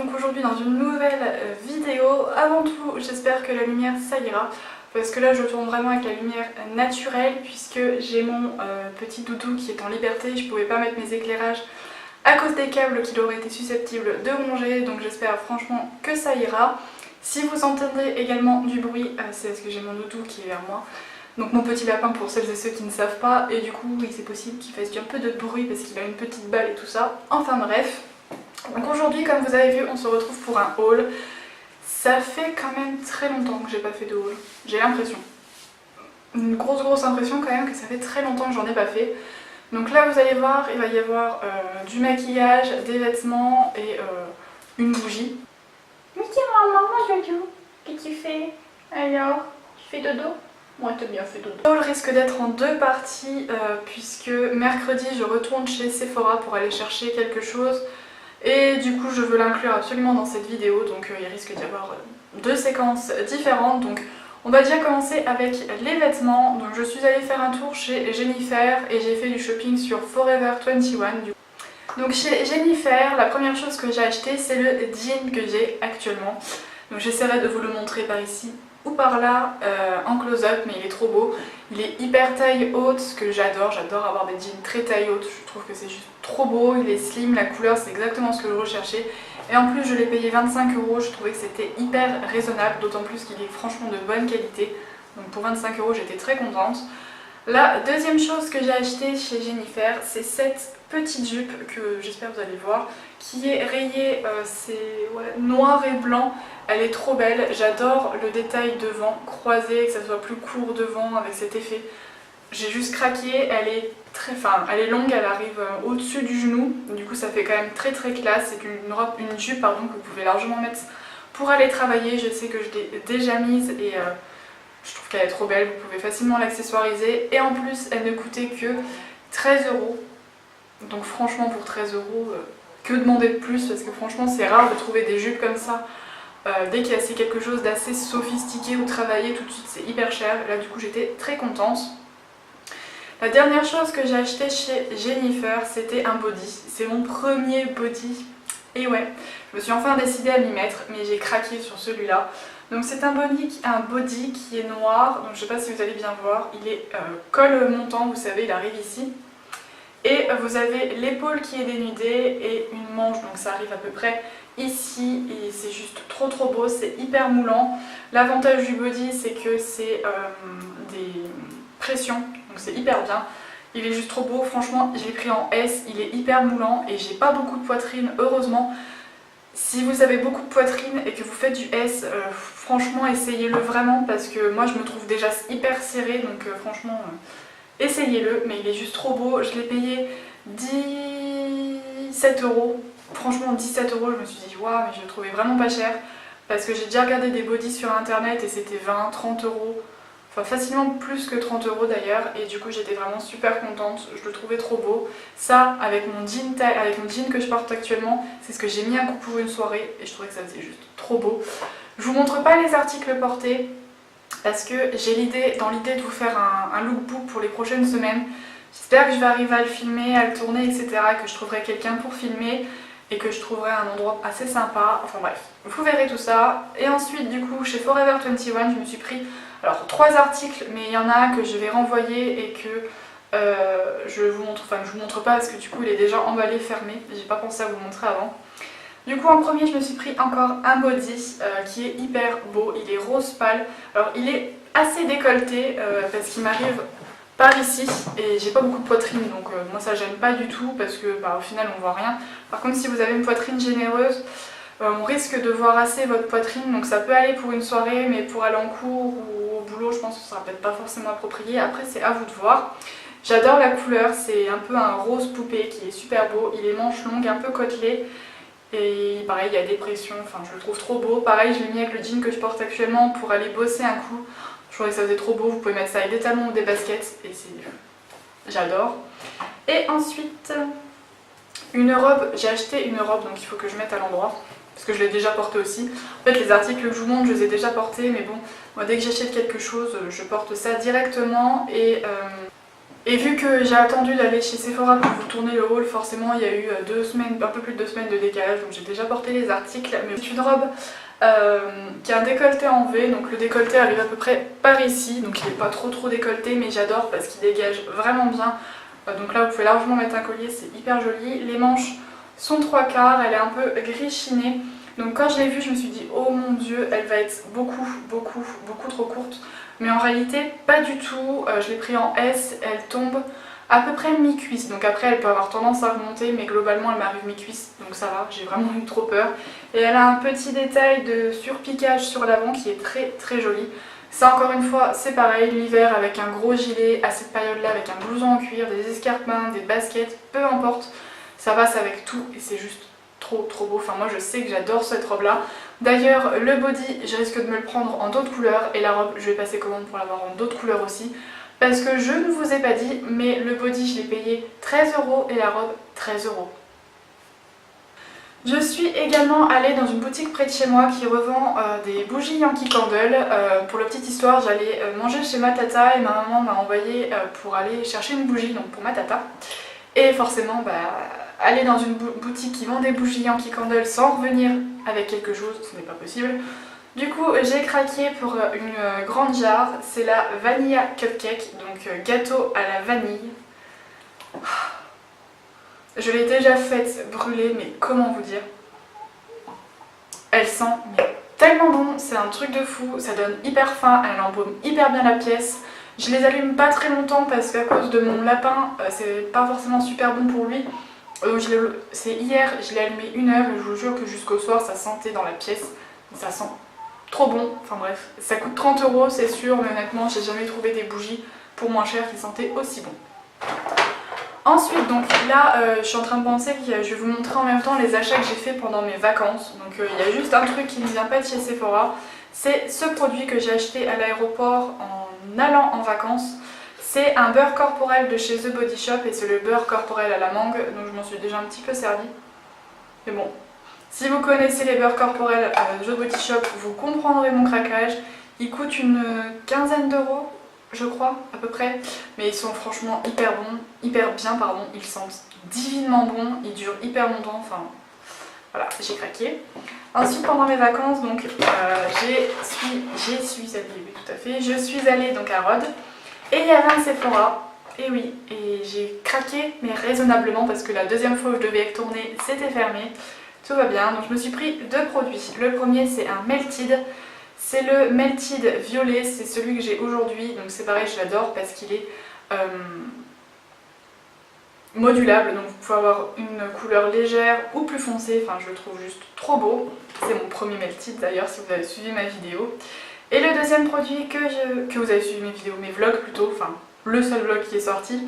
donc aujourd'hui dans une nouvelle vidéo. Avant tout, j'espère que la lumière ça ira, parce que là je tourne vraiment avec la lumière naturelle puisque j'ai mon petit doudou qui est en liberté. Je pouvais pas mettre mes éclairages à cause des câbles qu'il aurait été susceptible de ronger, donc j'espère franchement que ça ira. Si vous entendez également du bruit, c'est parce que j'ai mon doudou qui est vers moi. Donc mon petit lapin pour celles et ceux qui ne savent pas, et du coup oui, c'est possible qu'il fasse un peu de bruit parce qu'il a une petite balle et tout ça. Enfin bref. Donc aujourd'hui, comme vous avez vu, on se retrouve pour un haul. Ça fait quand même très longtemps que j'ai pas fait de haul, j'ai l'impression. Une grosse impression quand même que ça fait très longtemps que j'en ai pas fait. Donc là vous allez voir, il va y avoir du maquillage, des vêtements et une bougie. Mais tiens maman, Jojo, qu'est-ce que tu fais? Alors, tu fais dodo? Moi t'as bien fait dodo. Le haul risque d'être en deux parties puisque mercredi je retourne chez Sephora pour aller chercher quelque chose. Et du coup je veux l'inclure absolument dans cette vidéo, donc il risque d'y avoir deux séquences différentes. Donc on va déjà commencer avec les vêtements. Donc je suis allée faire un tour chez Jennifer et j'ai fait du shopping sur Forever 21. Donc chez Jennifer, la première chose que j'ai acheté c'est le jean que j'ai actuellement. Donc j'essaierai de vous le montrer par ici ou par là en close-up, mais il est trop beau. Il est hyper taille haute, ce que j'adore avoir des jeans très taille haute, je trouve que c'est juste trop beau, il est slim, la couleur c'est exactement ce que je recherchais. Et en plus je l'ai payé 25 €, je trouvais que c'était hyper raisonnable, d'autant plus qu'il est franchement de bonne qualité. Donc pour 25 € j'étais très contente. La deuxième chose que j'ai acheté chez Jennifer, c'est cette petite jupe que j'espère vous allez voir, qui est rayée, c'est noir et blanc. Elle est trop belle, j'adore le détail devant, croisé, que ça soit plus court devant avec cet effet. J'ai juste craqué, elle est elle est longue, elle arrive au-dessus du genou, du coup ça fait quand même très classe. C'est une jupe que vous pouvez largement mettre pour aller travailler. Je sais que je l'ai déjà mise et je trouve qu'elle est trop belle, vous pouvez facilement l'accessoiriser. Et en plus elle ne coûtait que 13 €, donc franchement pour 13 €, que demander de plus, parce que franchement c'est rare de trouver des jupes comme ça. Dès qu'il y a quelque chose d'assez sophistiqué ou travaillé, tout de suite c'est hyper cher. Là du coup j'étais très contente. La dernière chose que j'ai acheté chez Jennifer, c'était un body. C'est mon premier body. Et ouais, je me suis enfin décidée à m'y mettre, mais j'ai craqué sur celui-là. Donc c'est un body qui est noir, donc je sais pas si vous allez bien voir. Il est col montant, vous savez, il arrive ici. Et vous avez l'épaule qui est dénudée et une manche, donc ça arrive à peu près ici, et c'est juste trop beau, c'est hyper moulant. L'avantage du body c'est que c'est des pressions, donc c'est hyper bien. Il est juste trop beau, franchement je l'ai pris en S, il est hyper moulant et j'ai pas beaucoup de poitrine, heureusement. Si vous avez beaucoup de poitrine et que vous faites du S, franchement essayez-le vraiment, parce que moi je me trouve déjà hyper serrée, donc franchement essayez-le. Mais il est juste trop beau, je l'ai payé 17 €. Franchement 17 €, je me suis dit waouh, mais je le trouvais vraiment pas cher, parce que j'ai déjà regardé des bodys sur internet et c'était 20-30 €, enfin facilement plus que 30 € d'ailleurs, et du coup j'étais vraiment super contente, je le trouvais trop beau. Ça avec mon jean que je porte actuellement, c'est ce que j'ai mis un coup pour une soirée et je trouvais que ça faisait juste trop beau. Je vous montre pas les articles portés parce que j'ai dans l'idée de vous faire un lookbook pour les prochaines semaines. J'espère que je vais arriver à le filmer, à le tourner, etc. Que je trouverai quelqu'un pour filmer et que je trouverai un endroit assez sympa. Enfin bref, vous verrez tout ça. Et ensuite du coup chez Forever 21, je me suis pris 3 articles, mais il y en a un que je vais renvoyer et que je vous montre, enfin je vous montre pas parce que du coup il est déjà emballé, fermé. J'ai pas pensé à vous montrer avant. Du coup en premier je me suis pris encore un body qui est hyper beau, il est rose pâle. Alors il est assez décolleté parce qu'il m'arrive par ici et j'ai pas beaucoup de poitrine, donc moi ça gêne pas du tout parce que au final on voit rien. Par contre si vous avez une poitrine généreuse, on risque de voir assez votre poitrine, donc ça peut aller pour une soirée, mais pour aller en cours ou au boulot je pense que ça sera peut-être pas forcément approprié. Après c'est à vous de voir. J'adore la couleur, c'est un peu un rose poupée qui est super beau. Il est manche longue, un peu côtelé. Et pareil, il y a des pressions, enfin je le trouve trop beau. Pareil, je l'ai mis avec le jean que je porte actuellement pour aller bosser un coup. Je trouvais que ça faisait trop beau, vous pouvez mettre ça avec des talons ou des baskets et j'adore. Et ensuite, une robe, j'ai acheté une robe donc il faut que je mette à l'endroit parce que je l'ai déjà portée aussi. En fait les articles que je vous montre je les ai déjà portés, mais bon, moi dès que j'achète quelque chose je porte ça directement. Et Et vu que j'ai attendu d'aller chez Sephora pour vous tourner le haul, forcément il y a eu 2 semaines, un peu plus de 2 semaines de décalage, donc j'ai déjà porté les articles. Mais c'est une robe qui a un décolleté en V, donc le décolleté arrive à peu près par ici, donc il n'est pas trop décolleté, mais j'adore parce qu'il dégage vraiment bien. Donc là vous pouvez largement mettre un collier, c'est hyper joli. Les manches sont 3/4, elle est un peu gris chiné. Donc quand je l'ai vue, je me suis dit oh mon dieu, elle va être beaucoup trop courte. Mais en réalité pas du tout, je l'ai pris en S, elle tombe à peu près mi-cuisse. Donc après elle peut avoir tendance à remonter, mais globalement elle m'arrive mi-cuisse, donc ça va, j'ai vraiment eu trop peur. Et elle a un petit détail de surpiquage sur l'avant qui est très joli. Ça encore une fois c'est pareil, l'hiver avec un gros gilet, à cette période là avec un blouson en cuir, des escarpins, des baskets, peu importe, ça passe avec tout et c'est juste trop beau. Enfin moi je sais que j'adore cette robe là. D'ailleurs le body je risque de me le prendre en d'autres couleurs et la robe je vais passer commande pour l'avoir en d'autres couleurs aussi. Parce que je ne vous ai pas dit mais le body je l'ai payé 13 € et la robe 13 €. Je suis également allée dans une boutique près de chez moi qui revend des bougies Yankee Candle. Pour la petite histoire, j'allais manger chez ma tata et ma maman m'a envoyé pour aller chercher une bougie, donc pour ma tata. Et forcément, aller dans une boutique qui vend des bougies Yankee Candle sans revenir avec quelque chose, ce n'est pas possible. Du coup, j'ai craqué pour une grande jarre, c'est la Vanilla Cupcake, donc gâteau à la vanille. Je l'ai déjà faite brûler, mais comment vous dire? Elle sent mais tellement bon, c'est un truc de fou, ça donne hyper faim, elle embaume hyper bien la pièce. Je les allume pas très longtemps parce qu'à cause de mon lapin, c'est pas forcément super bon pour lui. C'est hier, je l'ai allumé 1 heure et je vous jure que jusqu'au soir ça sentait dans la pièce. Ça sent trop bon, enfin bref. Ça coûte 30 € c'est sûr, mais honnêtement j'ai jamais trouvé des bougies pour moins cher qui sentaient aussi bon. Ensuite, donc là, je suis en train de penser que je vais vous montrer en même temps les achats que j'ai fait pendant mes vacances. Donc il y a juste un truc qui ne vient pas de chez Sephora. C'est ce produit que j'ai acheté à l'aéroport en allant en vacances. C'est un beurre corporel de chez The Body Shop et c'est le beurre corporel à la mangue. Donc je m'en suis déjà un petit peu servi. Mais bon, si vous connaissez les beurres corporels The Body Shop, vous comprendrez mon craquage. Il coûte une quinzaine d'euros, je crois, à peu près, mais ils sont franchement hyper bons, hyper bien, pardon, ils sentent divinement bons, ils durent hyper longtemps, enfin, voilà, j'ai craqué. Ensuite, pendant mes vacances, donc, je suis allée donc à Rhodes, et il y avait un Sephora, et oui, et j'ai craqué, mais raisonnablement, parce que la deuxième fois où je devais y retourner, c'était fermé, tout va bien, donc je me suis pris 2 produits. Le premier, c'est un Melted. C'est le Melted violet, c'est celui que j'ai aujourd'hui, donc c'est pareil, je l'adore parce qu'il est modulable, donc vous pouvez avoir une couleur légère ou plus foncée, enfin je le trouve juste trop beau. C'est mon premier Melted d'ailleurs si vous avez suivi ma vidéo. Et le deuxième produit que vous avez suivi mes vidéos, mes vlogs plutôt, enfin le seul vlog qui est sorti.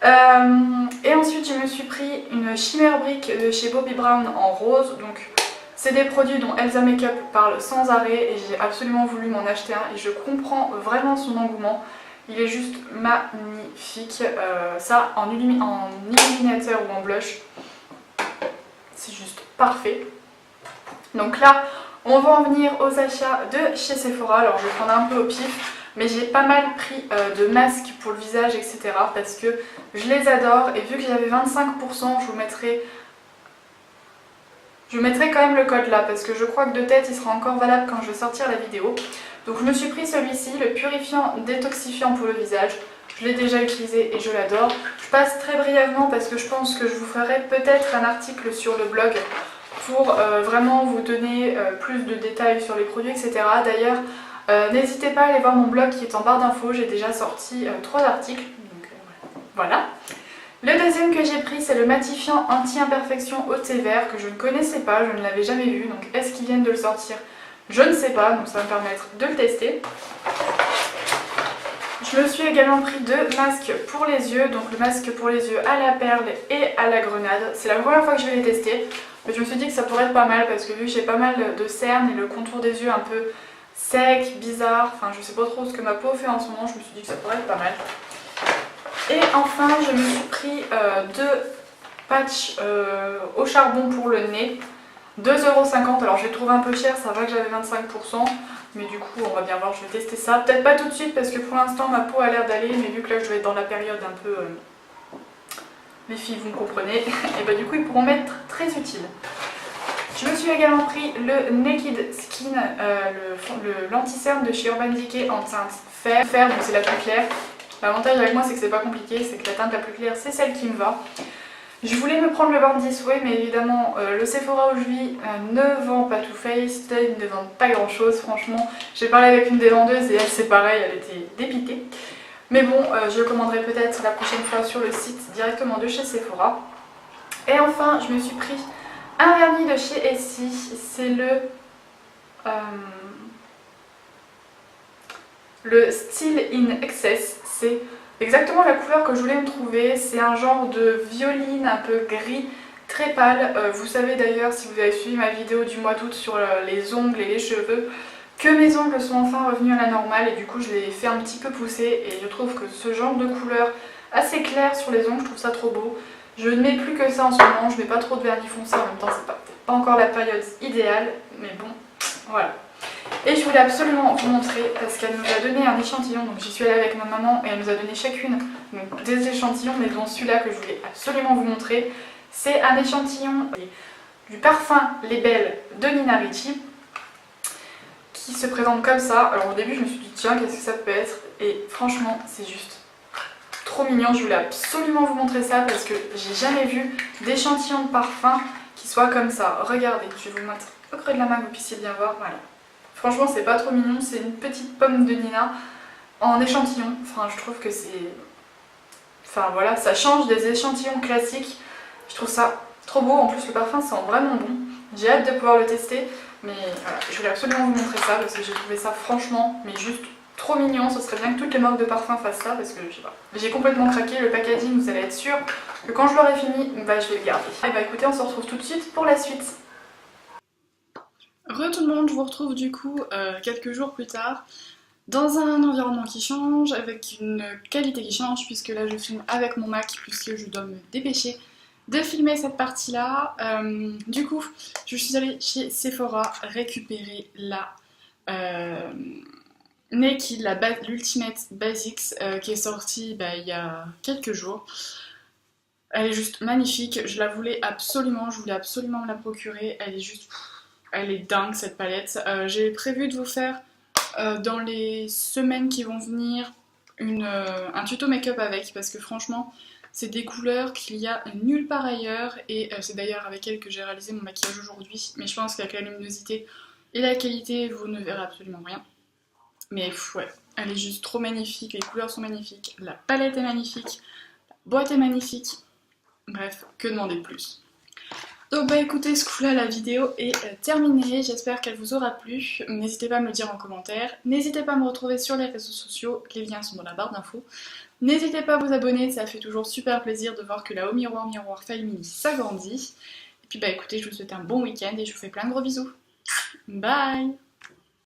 Et ensuite je me suis pris une Shimmer Brick de chez Bobbi Brown en rose, donc c'est des produits dont Elsa Makeup parle sans arrêt et j'ai absolument voulu m'en acheter un et je comprends vraiment son engouement. Il est juste magnifique. Ça en illuminateur ou en blush, c'est juste parfait. Donc là, on va en venir aux achats de chez Sephora. Alors je vais prendre un peu au pif, mais j'ai pas mal pris de masques pour le visage, etc. parce que je les adore et vu que j'avais 25%, je mettrai quand même le code là parce que je crois que de tête il sera encore valable quand je vais sortir la vidéo. Donc je me suis pris celui-ci, le purifiant détoxifiant pour le visage. Je l'ai déjà utilisé et je l'adore. Je passe très brièvement parce que je pense que je vous ferai peut-être un article sur le blog pour vraiment vous donner plus de détails sur les produits, etc. D'ailleurs, n'hésitez pas à aller voir mon blog qui est en barre d'infos. J'ai déjà sorti 3 articles. Donc voilà. Le deuxième que j'ai pris, c'est le matifiant anti-imperfection au thé vert que je ne connaissais pas, je ne l'avais jamais vu. Donc est-ce qu'ils viennent de le sortir? Je ne sais pas, donc ça va me permettre de le tester. Je me suis également pris 2 masques pour les yeux, donc le masque pour les yeux à la perle et à la grenade. C'est la première fois que je vais les tester, mais je me suis dit que ça pourrait être pas mal parce que vu que j'ai pas mal de cernes et le contour des yeux un peu sec, bizarre, enfin je sais pas trop ce que ma peau fait en ce moment, je me suis dit que ça pourrait être pas mal. Et enfin, je me suis pris 2 patchs au charbon pour le nez, 2,50 €. Alors je les trouve un peu chers, ça va que j'avais 25%, Mais du coup on va bien voir, je vais tester ça. Peut-être pas tout de suite parce que pour l'instant ma peau a l'air d'aller, mais vu que là je vais être dans la période un peu... les filles vous me comprenez, et bah du coup ils pourront m'être très utiles. Je me suis également pris le Naked Skin, l'anti-cerne de chez Urban Decay en teinte fer, donc c'est la plus claire. L'avantage avec moi c'est que c'est pas compliqué, c'est que la teinte la plus claire c'est celle qui me va. Je voulais me prendre le Born This Way, mais évidemment le Sephora où je vis ne vend pas Too Faced, ils ne vendent pas grand chose franchement. J'ai parlé avec une des vendeuses et elle c'est pareil, elle était dépitée. Mais bon, je le commanderai peut-être la prochaine fois sur le site directement de chez Sephora. Et enfin, je me suis pris un vernis de chez Essie, c'est le Still in Excess. C'est exactement la couleur que je voulais me trouver, c'est un genre de violine un peu gris, très pâle. Vous savez d'ailleurs, si vous avez suivi ma vidéo du mois d'août sur les ongles et les cheveux, que mes ongles sont enfin revenus à la normale et du coup je les ai fait un petit peu pousser et je trouve que ce genre de couleur assez claire sur les ongles, je trouve ça trop beau. Je ne mets plus que ça en ce moment, je mets pas trop de vernis foncé en même temps, c'est pas encore la période idéale, mais bon, voilà. Et je voulais absolument vous montrer parce qu'elle nous a donné un échantillon, donc j'y suis allée avec ma maman et elle nous a donné chacune donc, des échantillons, mais dont celui-là que je voulais absolument vous montrer, c'est un échantillon du parfum Les Belles de Nina Ricci qui se présente comme ça. Alors au début je me suis dit tiens qu'est-ce que ça peut être, et franchement c'est juste trop mignon. Je voulais absolument vous montrer ça parce que j'ai jamais vu d'échantillon de parfum qui soit comme ça. Regardez, je vais vous mettre au creux de la main que vous puissiez bien voir, voilà. Franchement c'est pas trop mignon, c'est une petite pomme de Nina en échantillon. Enfin je trouve que c'est... Enfin voilà, ça change des échantillons classiques. Je trouve ça trop beau, en plus le parfum sent vraiment bon. J'ai hâte de pouvoir le tester, mais voilà, je voulais absolument vous montrer ça parce que j'ai trouvé ça franchement, mais juste trop mignon. Ce serait bien que toutes les marques de parfum fassent ça parce que je sais pas. J'ai complètement craqué, le packaging, vous allez être sûr que quand je l'aurai fini, bah, je vais le garder. Et bah écoutez, on se retrouve tout de suite pour la suite. Re tout le monde, je vous retrouve du coup quelques jours plus tard dans un environnement qui change, avec une qualité qui change, puisque là je filme avec mon Mac, puisque je dois me dépêcher de filmer cette partie-là. Du coup, je suis allée chez Sephora récupérer la Naked, l'Ultimate Basics, qui est sortie il y a quelques jours. Elle est juste magnifique, je la voulais absolument, je voulais absolument me la procurer. Elle est juste... Elle est dingue cette palette. J'ai prévu de vous faire dans les semaines qui vont venir un tuto make-up avec, parce que franchement c'est des couleurs qu'il y a nulle part ailleurs, et c'est d'ailleurs avec elle que j'ai réalisé mon maquillage aujourd'hui, mais je pense qu'avec la luminosité et la qualité vous ne verrez absolument rien. Mais ouais, elle est juste trop magnifique, les couleurs sont magnifiques, la palette est magnifique, la boîte est magnifique, bref, que demander de plus. Donc bah écoutez, ce coup là la vidéo est terminée, j'espère qu'elle vous aura plu, n'hésitez pas à me le dire en commentaire, n'hésitez pas à me retrouver sur les réseaux sociaux, les liens sont dans la barre d'infos, n'hésitez pas à vous abonner, ça fait toujours super plaisir de voir que la Au Miroir Family s'agrandit, et puis bah écoutez, je vous souhaite un bon week-end et je vous fais plein de gros bisous, bye.